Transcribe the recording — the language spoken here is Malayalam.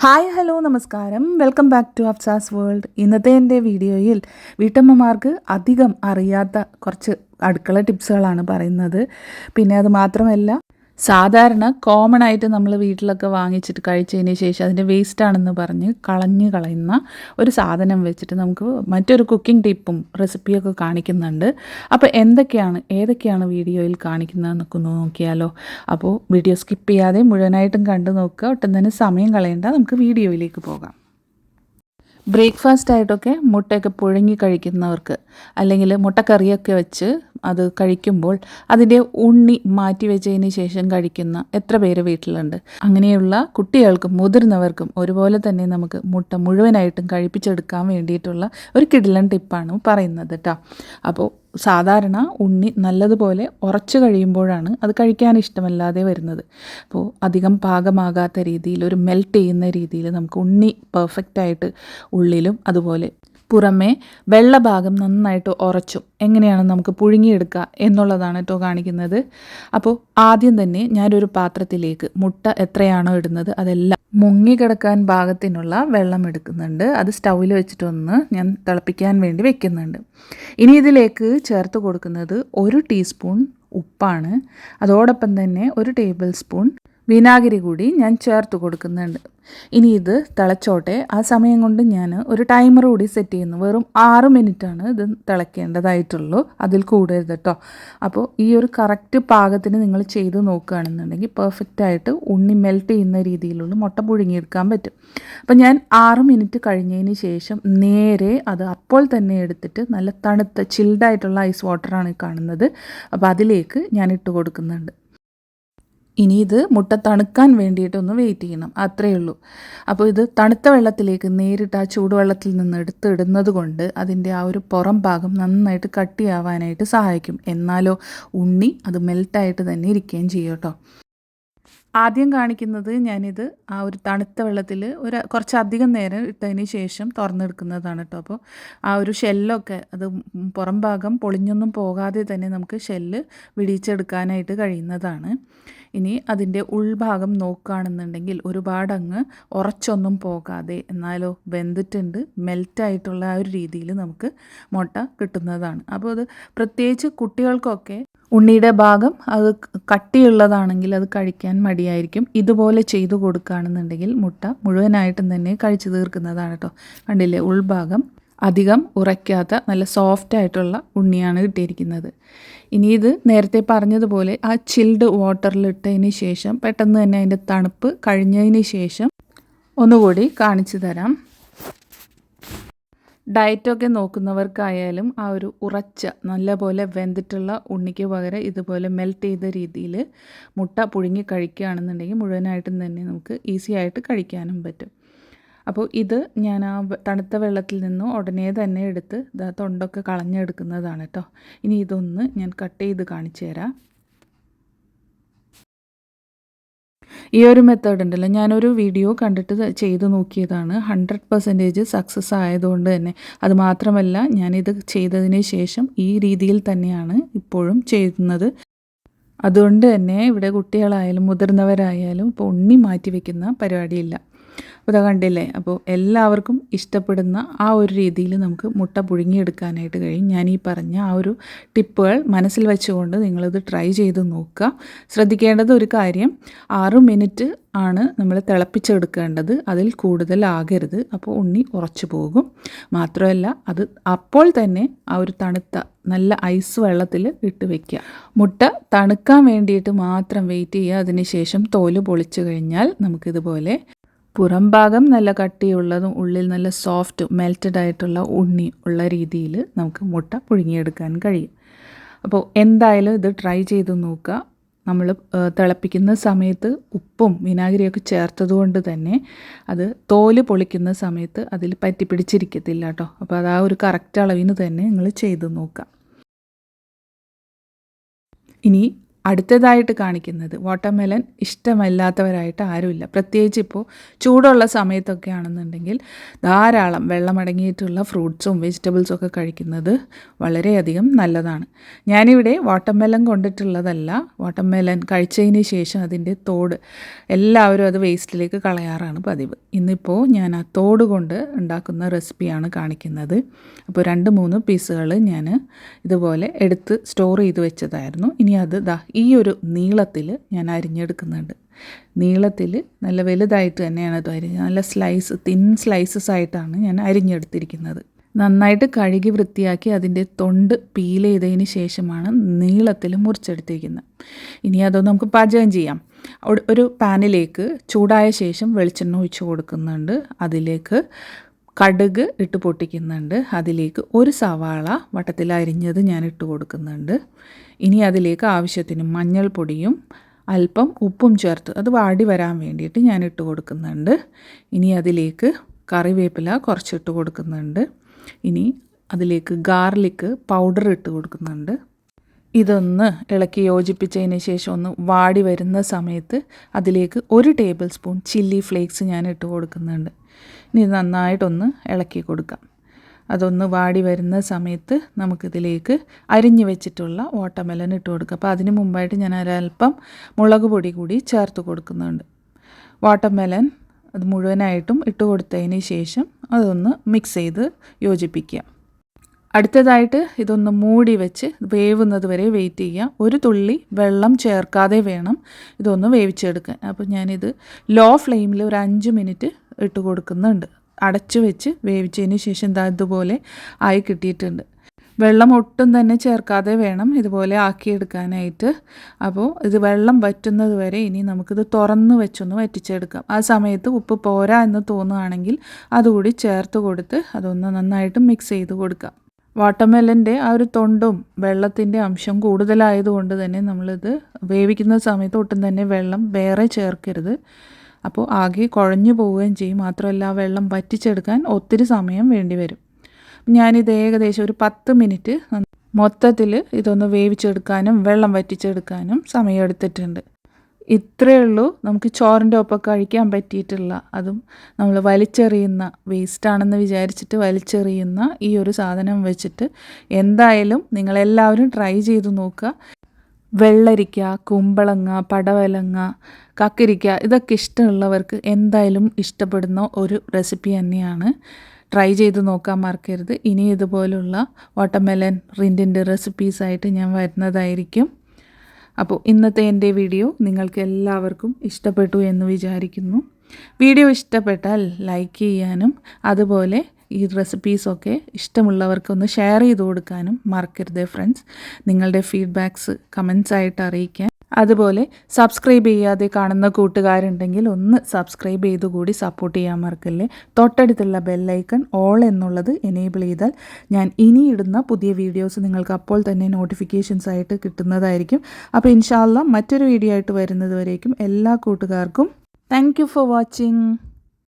ഹായ് ഹലോ നമസ്കാരം, welcome back to Afsa's world. ഇന്നത്തെ എൻ്റെ വീഡിയോയിൽ വീട്ടമ്മമാർക്ക് അധികം അറിയാത്ത കുറച്ച് അടുക്കള ടിപ്സുകളാണ് പറയുന്നത്. പിന്നെ അത് മാത്രമല്ല, സാധാരണ കോമൺ ആയിട്ട് നമ്മൾ വീട്ടിലൊക്കെ വാങ്ങിച്ചിട്ട് കഴിച്ചതിന് ശേഷം അതിൻ്റെ വേസ്റ്റാണെന്ന് പറഞ്ഞ് കളയുന്ന ഒരു സാധനം വെച്ചിട്ട് നമുക്ക് മറ്റൊരു കുക്കിംഗ് ടിപ്പും റെസിപ്പിയൊക്കെ കാണിക്കുന്നുണ്ട്. അപ്പോൾ ഏതൊക്കെയാണ് വീഡിയോയിൽ കാണിക്കുന്നതെന്നൊക്കെ ഒന്ന് നോക്കിയാലോ. അപ്പോൾ വീഡിയോ സ്കിപ്പ് ചെയ്യാതെ മുഴുവനായിട്ടും കണ്ടു നോക്കുക. ഒട്ടും തന്നെ സമയം കളയേണ്ട, നമുക്ക് വീഡിയോയിലേക്ക് പോകാം. ബ്രേക്ക്ഫാസ്റ്റ് ആയിട്ടൊക്കെ മുട്ടയൊക്കെ പുഴുങ്ങി കഴിക്കുന്നവർക്ക്, അല്ലെങ്കിൽ മുട്ടക്കറിയൊക്കെ വെച്ച് അത് കഴിക്കുമ്പോൾ അതിൻ്റെ ഉണ്ണി മാറ്റി വെച്ചതിന് ശേഷം കഴിക്കുന്ന എത്ര പേര് വീട്ടിലുണ്ട്? അങ്ങനെയുള്ള കുട്ടികൾക്കും മുതിർന്നവർക്കും ഒരുപോലെ തന്നെ നമുക്ക് മുട്ട മുഴുവനായിട്ടും കഴിപ്പിച്ചെടുക്കാൻ വേണ്ടിയിട്ടുള്ള ഒരു കിടിലൻ ടിപ്പാണ് പറയുന്നത് കേട്ടോ. അപ്പോൾ സാധാരണ ഉണ്ണി നല്ലതുപോലെ ഉറച്ചു കഴിയുമ്പോഴാണ് അത് കഴിക്കാൻ ഇഷ്ടമല്ലാതെ വരുന്നത്. അപ്പോൾ അധികം പാകമാകാത്ത രീതിയിൽ, ഒരു മെൽറ്റ് ചെയ്യുന്ന രീതിയിൽ നമുക്ക് ഉണ്ണി പെർഫെക്റ്റായിട്ട് ഉള്ളിലും അതുപോലെ പുറമേ വെള്ള ഭാഗം നന്നായിട്ട് ഉറച്ചും എങ്ങനെയാണ് നമുക്ക് പുഴുങ്ങിയെടുക്കുക എന്നുള്ളതാണ് കേട്ടോ കാണിക്കുന്നത്. അപ്പോൾ ആദ്യം തന്നെ ഞാനൊരു പാത്രത്തിലേക്ക് മുട്ട എത്രയാണോ ഇടുന്നത് അതെല്ലാം മുങ്ങിക്കിടക്കാൻ പാകത്തിനുള്ള വെള്ളം എടുക്കുന്നുണ്ട്. അത് സ്റ്റൗവിൽ വെച്ചിട്ടൊന്ന് ഞാൻ തിളപ്പിക്കാൻ വേണ്ടി വെക്കുന്നുണ്ട്. ഇനി ഇതിലേക്ക് ചേർത്ത് കൊടുക്കുന്നത് 1 ടീസ്പൂൺ ഉപ്പാണ്. അതോടൊപ്പം തന്നെ 1 ടേബിൾ സ്പൂൺ വിനാഗിരി കൂടി ഞാൻ ചേർത്ത് കൊടുക്കുന്നുണ്ട്. ഇനി ഇത് തിളച്ചോട്ടെ. ആ സമയം കൊണ്ട് ഞാൻ ഒരു ടൈമർ കൂടി സെറ്റ് ചെയ്യുന്നു. വെറും 6 മിനിറ്റാണ് ഇത് തിളയ്ക്കേണ്ടതായിട്ടുള്ളൂ, അതിൽ കൂടരുത് കേട്ടോ. അപ്പോൾ ഈ ഒരു കറക്റ്റ് പാകത്തിന് നിങ്ങൾ ചെയ്ത് നോക്കുകയാണെന്നുണ്ടെങ്കിൽ പെർഫെക്റ്റായിട്ട് ഉണ്ണി മെൽറ്റ് ചെയ്യുന്ന രീതിയിലുള്ള മുട്ട പുഴുങ്ങിയെടുക്കാൻ പറ്റും. അപ്പോൾ ഞാൻ 6 മിനിറ്റ് കഴിഞ്ഞതിന് ശേഷം നേരെ അത് അപ്പോൾ തന്നെ എടുത്തിട്ട് നല്ല തണുത്ത ചിൽഡായിട്ടുള്ള ഐസ് വാട്ടറാണ് കാണുന്നത്. അപ്പോൾ അതിലേക്ക് ഞാൻ ഇട്ട് കൊടുക്കുന്നുണ്ട്. ഇനി ഇത് മുട്ട തണുക്കാൻ വേണ്ടിയിട്ടൊന്ന് വെയിറ്റ് ചെയ്യണം, അത്രയേ ഉള്ളൂ. അപ്പോൾ ഇത് തണുത്ത വെള്ളത്തിലേക്ക് നേരിട്ട് ആ ചൂടുവെള്ളത്തിൽ നിന്ന് ഇടുന്നത് കൊണ്ട് അതിൻ്റെ ആ ഒരു പുറം ഭാഗം നന്നായിട്ട് കട്ടിയാവാനായിട്ട് സഹായിക്കും. എന്നാലോ ഉണ്ണി അത് മെൽറ്റായിട്ട് തന്നെ ഇരിക്കുകയും ചെയ്യും കേട്ടോ. ആദ്യം കാണിക്കുന്നത് ഞാനിത് ആ ഒരു തണുത്ത വെള്ളത്തിൽ കുറച്ചധികം നേരം ഇട്ടതിന് ശേഷം തുറന്നെടുക്കുന്നതാണ് കേട്ടോ. അപ്പോൾ ആ ഒരു ഷെല്ലൊക്കെ അത് പുറം ഭാഗം പൊളിഞ്ഞൊന്നും പോകാതെ തന്നെ നമുക്ക് ഷെല്ല് വിടിയിച്ചെടുക്കാനായിട്ട് കഴിയുന്നതാണ്. ഇനി അതിൻ്റെ ഉൾഭാഗം നോക്കുകയാണെന്നുണ്ടെങ്കിൽ ഒരുപാടങ്ങ് ഉറച്ചൊന്നും പോകാതെ എന്നാലോ വെന്തിട്ടുണ്ട്, മെൽറ്റായിട്ടുള്ള ആ ഒരു രീതിയിൽ നമുക്ക് മുട്ട കിട്ടുന്നതാണ്. അപ്പോൾ അത് പ്രത്യേകിച്ച് കുട്ടികൾക്കൊക്കെ ഉണ്ണിയുടെ ഭാഗം അത് കട്ടിയുള്ളതാണെങ്കിൽ അത് കഴിക്കാൻ മടിയായിരിക്കും. ഇതുപോലെ ചെയ്തു കൊടുക്കുകയാണെന്നുണ്ടെങ്കിൽ മുട്ട മുഴുവനായിട്ടും തന്നെ കഴിച്ചു തീർക്കുന്നതാണ് കേട്ടോ. കണ്ടില്ലേ, ഉൾഭാഗം അധികം ഉറയ്ക്കാത്ത നല്ല സോഫ്റ്റ് ആയിട്ടുള്ള ഉണ്ണിയാണ് കിട്ടിയിരിക്കുന്നത്. ഇനി ഇത് നേരത്തെ പറഞ്ഞതുപോലെ ആ ചിൽഡ് വാട്ടറിലിട്ടതിന് ശേഷം പെട്ടെന്ന് തന്നെ അതിൻ്റെ തണുപ്പ് കഴിഞ്ഞതിന് ശേഷം ഒന്നുകൂടി കാണിച്ചു തരാം. ഡയറ്റൊക്കെ നോക്കുന്നവർക്കായാലും ആ ഒരു ഉറച്ച നല്ലപോലെ വെന്തിട്ടുള്ള ഉണ്ണിക്ക് പകരം ഇതുപോലെ മെൽറ്റ് ചെയ്ത രീതിയിൽ മുട്ട പുഴുങ്ങി കഴിക്കുകയാണെന്നുണ്ടെങ്കിൽ മുഴുവനായിട്ടും തന്നെ നമുക്ക് ഈസി ആയിട്ട് കഴിക്കാനും പറ്റും. അപ്പോൾ ഇത് ഞാൻ ആ തണുത്ത വെള്ളത്തിൽ നിന്ന് ഉടനെ തന്നെ എടുത്ത് തൊണ്ടൊക്കെ കളഞ്ഞെടുക്കുന്നതാണ് കേട്ടോ. ഇനി ഇതൊന്ന് ഞാൻ കട്ട് ചെയ്ത് കാണിച്ചു തരാം. ഈ ഒരു മെത്തേഡ് ഉണ്ടല്ലോ, ഞാനൊരു വീഡിയോ കണ്ടിട്ട് ചെയ്ത് നോക്കിയതാണ്. 100% സക്സസ് ആയതുകൊണ്ട് തന്നെ, അത് മാത്രമല്ല ഞാനിത് ചെയ്തതിന് ശേഷം ഈ രീതിയിൽ തന്നെയാണ് ഇപ്പോഴും ചെയ്യുന്നത്. അതുകൊണ്ട് തന്നെ ഇവിടെ കുട്ടികളായാലും മുതിർന്നവരായാലും ഇപ്പോൾ ഉണ്ണി മാറ്റി വയ്ക്കുന്ന പരിപാടിയില്ല. അപ്പോൾ ഇതാ കണ്ടില്ലേ. അപ്പോൾ എല്ലാവർക്കും ഇഷ്ടപ്പെടുന്ന ആ ഒരു രീതിയിൽ നമുക്ക് മുട്ട പുഴുങ്ങിയെടുക്കാനായിട്ട് കഴിയും. ഞാൻ ഈ പറഞ്ഞ ആ ഒരു ടിപ്പുകൾ മനസ്സിൽ വെച്ചുകൊണ്ട് നിങ്ങളിത് ട്രൈ ചെയ്ത് നോക്കുക. ശ്രദ്ധിക്കേണ്ടത് ഒരു കാര്യം, 6 മിനിറ്റ് ആണ് നമ്മൾ തിളപ്പിച്ചെടുക്കേണ്ടത്, അതിൽ കൂടുതലാകരുത്. അപ്പോൾ ഉണ്ണി ഉറച്ചു പോകും. മാത്രമല്ല അത് അപ്പോൾ തന്നെ ആ ഒരു തണുത്ത നല്ല ഐസ് വെള്ളത്തിൽ ഇട്ട് വയ്ക്കുക. മുട്ട തണുക്കാൻ വേണ്ടിയിട്ട് മാത്രം വെയിറ്റ് ചെയ്യുക. അതിനുശേഷം തോല് പൊളിച്ചു കഴിഞ്ഞാൽ നമുക്കിതുപോലെ പുറം ഭാഗം നല്ല കട്ടിയുള്ളതും ഉള്ളിൽ നല്ല സോഫ്റ്റ് മെൽറ്റഡ് ആയിട്ടുള്ള ഉണ്ണി ഉള്ള രീതിയിൽ നമുക്ക് മുട്ട പുഴുങ്ങിയെടുക്കാൻ കഴിയും. അപ്പോൾ എന്തായാലും ഇത് ട്രൈ ചെയ്ത് നോക്കുക. നമ്മൾ തിളപ്പിക്കുന്ന സമയത്ത് ഉപ്പും വിനാഗിരിയൊക്കെ ചേർത്തതുകൊണ്ട് തന്നെ അത് തോല് പൊളിക്കുന്ന സമയത്ത് അതിൽ പറ്റിപ്പിടിച്ചിരിക്കത്തില്ല കേട്ടോ. അപ്പോൾ അത് ആ ഒരു കറക്റ്റ് അളവിന് തന്നെ നിങ്ങൾ ചെയ്ത് നോക്കുക. ഇനി അടുത്തതായിട്ട് കാണിക്കുന്നത് വാട്ടർമെലൺ ഇഷ്ടമല്ലാത്തവരായിട്ട് ആരുമില്ല. പ്രത്യേകിച്ച് ഇപ്പോൾ ചൂടുള്ള സമയത്തൊക്കെ ആണെന്നുണ്ടെങ്കിൽ ധാരാളം വെള്ളമടങ്ങിയിട്ടുള്ള ഫ്രൂട്ട്സും വെജിറ്റബിൾസും ഒക്കെ കഴിക്കുന്നത് വളരെയധികം നല്ലതാണ്. ഞാനിവിടെ വാട്ടർമെലൺ കൊണ്ടിട്ടുള്ളതല്ല. വാട്ടർമെലൺ കഴിച്ചതിന് ശേഷം അതിൻ്റെ തോട് എല്ലാവരും അത് വേസ്റ്റിലേക്ക് കളയാറാണ് പതിവ്. ഇന്നിപ്പോൾ ഞാൻ ആ തോട് കൊണ്ട് ഉണ്ടാക്കുന്ന റെസിപ്പിയാണ് കാണിക്കുന്നത്. അപ്പോൾ 2-3 പീസുകൾ ഞാൻ ഇതുപോലെ എടുത്ത് സ്റ്റോർ ചെയ്ത് വെച്ചതായിരുന്നു. ഇനി അത് ഈ ഒരു നീളത്തിൽ ഞാൻ അരിഞ്ഞെടുക്കുന്നുണ്ട്. നീളത്തിൽ നല്ല വലുതായിട്ട് തന്നെയാണ് അത് നല്ല തിൻ സ്ലൈസസ് ആയിട്ടാണ് ഞാൻ അരിഞ്ഞെടുത്തിരിക്കുന്നത്. നന്നായിട്ട് കഴുകി വൃത്തിയാക്കി അതിൻ്റെ തൊണ്ട് പീൽ ചെയ്തതിന് ശേഷമാണ് നീളത്തിൽ മുറിച്ചെടുത്തിരിക്കുന്നത്. ഇനി അതൊന്ന് നമുക്ക് പാചകം ചെയ്യാം. ഒരു പാനിലേക്ക് ചൂടായ ശേഷം വെളിച്ചെണ്ണ ഒഴിച്ച് കൊടുക്കുന്നുണ്ട്. അതിലേക്ക് കടുക് ഇട്ട് പൊട്ടിക്കുന്നുണ്ട്. അതിലേക്ക് ഒരു സവാള വട്ടത്തിൽ അരിഞ്ഞത് ഞാൻ ഇട്ട് കൊടുക്കുന്നുണ്ട്. ഇനി അതിലേക്ക് ആവശ്യത്തിന് മഞ്ഞൾപ്പൊടിയും അല്പം ഉപ്പും ചേർത്ത് അത് വാടി വരാൻ വേണ്ടിയിട്ട് ഞാൻ ഇട്ട് കൊടുക്കുന്നുണ്ട്. ഇനി അതിലേക്ക് കറിവേപ്പില കുറച്ചിട്ട് കൊടുക്കുന്നുണ്ട്. ഇനി അതിലേക്ക് ഗാർലിക് പൗഡർ ഇട്ട് കൊടുക്കുന്നുണ്ട്. ഇതൊന്ന് ഇളക്കി യോജിപ്പിച്ചതിന് ശേഷം ഒന്ന് വാടി വരുന്ന സമയത്ത് അതിലേക്ക് 1 ടേബിൾ സ്പൂൺ ചില്ലി ഫ്ലേക്സ് ഞാൻ ഇട്ട് കൊടുക്കുന്നുണ്ട്. ഇനി നന്നായിട്ടൊന്ന് ഇളക്കി കൊടുക്കാം. അതൊന്ന് വാടി വരുന്ന സമയത്ത് നമുക്കിതിലേക്ക് അരിഞ്ഞു വെച്ചിട്ടുള്ള വാട്ടർമെലൺ ഇട്ട് കൊടുക്കാം. അപ്പോൾ അതിന് മുമ്പായിട്ട് ഞാൻ ഒരൽപ്പം മുളക് പൊടി കൂടി ചേർത്ത് കൊടുക്കുന്നുണ്ട്. വാട്ടർമെലൺ അത് മുഴുവനായിട്ടും ഇട്ട് കൊടുത്തതിന് ശേഷം അതൊന്ന് മിക്സ് ചെയ്ത് യോജിപ്പിക്കുക. അടുത്തതായിട്ട് ഇതൊന്ന് മൂടി വെച്ച് വേവുന്നത് വരെ വെയിറ്റ് ചെയ്യുക. ഒരു തുള്ളി വെള്ളം ചേർക്കാതെ വേണം ഇതൊന്ന് വേവിച്ചെടുക്കാൻ. അപ്പോൾ ഞാനിത് ലോ ഫ്ലെയിമിൽ ഒരു 5 മിനിറ്റ് ഇട്ട് കൊടുക്കുന്നുണ്ട്. അടച്ചു വെച്ച് വേവിച്ചതിന് ശേഷം ഇതുപോലെ ആയി കിട്ടിയിട്ടുണ്ട്. വെള്ളം ഒട്ടും തന്നെ ചേർക്കാതെ വേണം ഇതുപോലെ ആക്കിയെടുക്കാനായിട്ട്. അപ്പോൾ ഇത് വെള്ളം വറ്റുന്നത് വരെ ഇനി നമുക്കിത് തുറന്ന് വെച്ചൊന്ന് വറ്റിച്ചെടുക്കാം. ആ സമയത്ത് ഉപ്പ് പോരാ എന്ന് തോന്നുകയാണെങ്കിൽ അതുകൂടി ചേർത്ത് കൊടുത്ത് അതൊന്ന് നന്നായിട്ട് മിക്സ് ചെയ്ത് കൊടുക്കാം. വാട്ടർമെലൻ്റെ ആ ഒരു തൊണ്ടും വെള്ളത്തിൻ്റെ അംശം കൂടുതലായതുകൊണ്ട് തന്നെ നമ്മളിത് വേവിക്കുന്ന സമയത്ത് ഒട്ടും തന്നെ വെള്ളം വേറെ ചേർക്കരുത്. അപ്പോൾ ആകെ കുഴഞ്ഞു പോവുകയും ചെയ്യും. മാത്രമല്ല വെള്ളം വറ്റിച്ചെടുക്കാൻ ഒത്തിരി സമയം വേണ്ടി വരും. ഞാനിത് ഏകദേശം ഒരു 10 മിനിറ്റ് മൊത്തത്തിൽ ഇതൊന്ന് വേവിച്ചെടുക്കാനും വെള്ളം വറ്റിച്ചെടുക്കാനും സമയമെടുത്തിട്ടുണ്ട്. ഇത്രയേ ഉള്ളൂ നമുക്ക് ചോറിൻ്റെ ഒപ്പം കഴിക്കാൻ പറ്റിയിട്ടുള്ള, അതും നമ്മൾ വലിച്ചെറിയുന്ന വേസ്റ്റാണെന്ന് വിചാരിച്ചിട്ട് വലിച്ചെറിയുന്ന ഈ ഒരു സാധനം വെച്ചിട്ട് എന്തായാലും നിങ്ങളെല്ലാവരും ട്രൈ ചെയ്ത് നോക്കുക. വെള്ളരിക്ക, കുമ്പളങ്ങ, പടവലങ്ങ, കക്കരിക്ക ഇതൊക്കെ ഇഷ്ടമുള്ളവർക്ക് എന്തായാലും ഇഷ്ടപ്പെടുന്ന ഒരു റെസിപ്പി തന്നെയാണ്. ട്രൈ ചെയ്ത് നോക്കാൻ മറക്കരുത്. ഇനി ഇതുപോലുള്ള വാട്ടർമെലൺ റിൻഡിൻ്റെ റെസിപ്പീസായിട്ട് ഞാൻ വരുന്നതായിരിക്കും. അപ്പോൾ ഇന്നത്തെ എൻ്റെ വീഡിയോ നിങ്ങൾക്ക് എല്ലാവർക്കും ഇഷ്ടപ്പെട്ടു എന്ന് വിചാരിക്കുന്നു. വീഡിയോ ഇഷ്ടപ്പെട്ടാൽ ലൈക്ക് ചെയ്യാനും അതുപോലെ ഈ റെസിപ്പീസൊക്കെ ഇഷ്ടമുള്ളവർക്കൊന്ന് ഷെയർ ചെയ്ത് കൊടുക്കാനും മറക്കരുത് ഫ്രണ്ട്സ്. നിങ്ങളുടെ ഫീഡ്ബാക്ക്സ് കമൻസ് ആയിട്ട് അറിയിക്കാൻ. അതുപോലെ സബ്സ്ക്രൈബ് ചെയ്യാതെ കാണുന്ന കൂട്ടുകാരുണ്ടെങ്കിൽ ഒന്ന് സബ്സ്ക്രൈബ് ചെയ്ത് കൂടി സപ്പോർട്ട് ചെയ്യാൻ മറക്കല്ലേ. തൊട്ടടുത്തുള്ള ബെല്ലൈക്കൺ ഓൾ എന്നുള്ളത് എനേബിൾ ചെയ്താൽ ഞാൻ ഇനി ഇടുന്ന പുതിയ വീഡിയോസ് നിങ്ങൾക്ക് അപ്പോൾ തന്നെ നോട്ടിഫിക്കേഷൻസ് ആയിട്ട് കിട്ടുന്നതായിരിക്കും. അപ്പോൾ ഇൻഷാ അല്ലാഹ് മറ്റൊരു വീഡിയോ ആയിട്ട് വരുന്നത് വരേക്കും എല്ലാ കൂട്ടുകാർക്കും താങ്ക് യു ഫോർ വാച്ചിങ്.